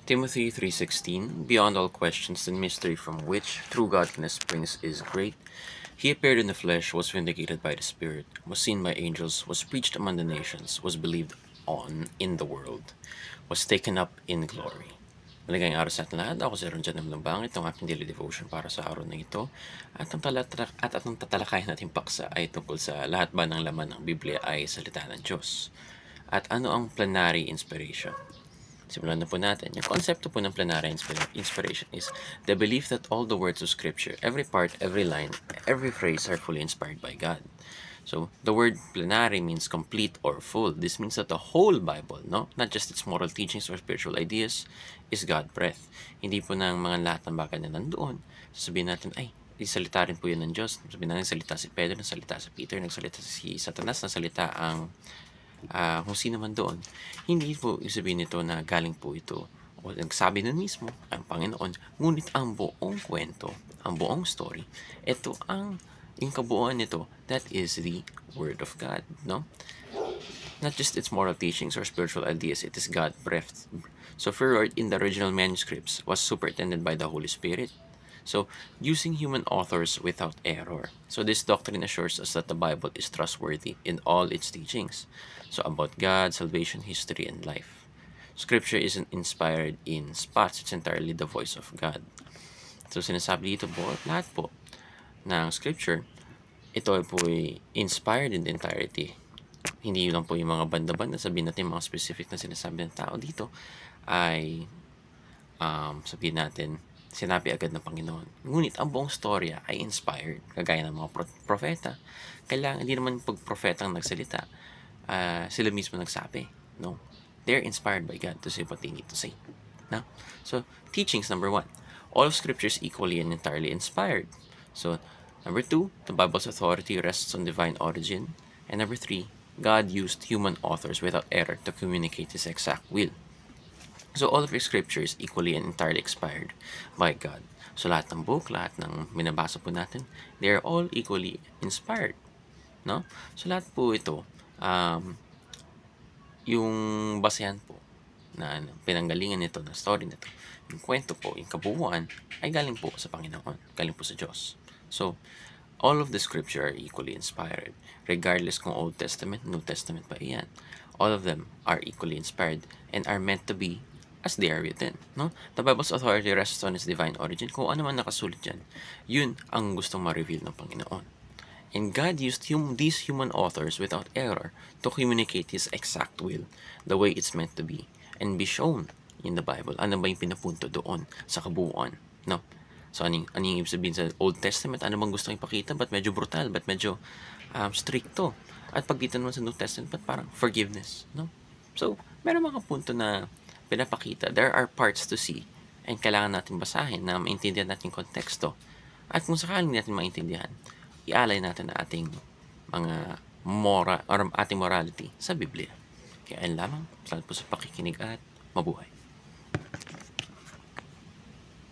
Timothy 3:16, beyond all questions, the mystery from which true godliness springs is great. He appeared in the flesh, was vindicated by the Spirit, was seen by angels, was preached among the nations, was believed on in the world, was taken up in glory. Maligayang araw sa ating lahat. Ako si Ron Jan Lumbangan. Itong aking daily devotion para sa araw na ito. At ang tatalakayan natin paksa ay tungkol sa lahat ba ng laman ng Biblia ay salita ng Diyos. At ano ang plenary inspiration? Simulan na po natin. Yung konsepto po ng plenary inspiration is the belief that all the words of Scripture, every part, every line, every phrase are fully inspired by God. So, the word plenary means complete or full. This means that the whole Bible, no, not just its moral teachings or spiritual ideas, is God-breathed. Hindi po ng mga lahat ng bagay na nandoon, sasabihin natin, ay, isalita rin po yun ng Diyos. Sabihin natin, nagsalita si Pedro, nagsalita si Peter, nagsalita si Satanas, nagsalita ang kung sino man doon. Hindi po sabihin nito na galing po ito o nagsabi nun mismo ang Panginoon, ngunit ang buong kwento, ang buong story, ito ang yung kabuuan nito, that is the Word of God, no? Not just its moral teachings or spiritual ideas, it is God-breathed. So further, in the original manuscripts was superintended by the Holy Spirit. So, using human authors without error. So, this doctrine assures us that the Bible is trustworthy in all its teachings. So, about God, salvation, history, and life. Scripture isn't inspired in spots. It's entirely the voice of God. So, sinasabi dito po, lahat po ng Scripture, ito po ay inspired in the entirety. Hindi lang po yung mga banda-banda, sabihin natin mga specific na sinasabi ng tao dito, ay sabihin natin, sinabi agad ng Panginoon. Ngunit ang buong storya ay inspired, kagaya ng mga propeta. Kailangan, hindi naman pag propeta ang nagsalita, sila mismo nagsabi. No? They're inspired by God to say what they need to say. No? So, teachings, number 1. All of Scripture is equally and entirely inspired. So, number 2, the Bible's authority rests on divine origin. And number 3, God used human authors without error to communicate His exact will. So, all of your Scripture is equally and entirely expired by God. So, lahat ng book, lahat ng binabasa po natin, they are all equally inspired. No? So, lahat po ito, yung basehan po na pinanggalingan nito, na story nito, yung kwento po, yung kabuuan, ay galing po sa Panginoon, galing po sa Diyos. So, all of the Scripture are equally inspired, regardless kung Old Testament, New Testament pa iyan. All of them are equally inspired and are meant to be as they are written, no? The Bible's authority rests on its divine origin. Kung ano man nakasulat dyan, yun ang gustong ma-reveal ng Panginoon. And God used these human authors without error to communicate His exact will, the way it's meant to be, and be shown in the Bible. Ano ba yung pinapunto doon sa kabuuan, no? So, ano yung ibig sabihin sa Old Testament? Ano bang gustong ipakita? Ba't medyo brutal? Ba't medyo stricto? At pag dito naman sa New Testament, ba't parang forgiveness, no? So, meron mga punto na pinapakita. There are parts to see and kailangan natin basahin na maintindihan natin konteksto. At kung sakaling natin maintindihan, ialay natin ang ating mga ating morality sa Biblia. Kaya ayun lamang. Salamat po sa pakikinig at mabuhay.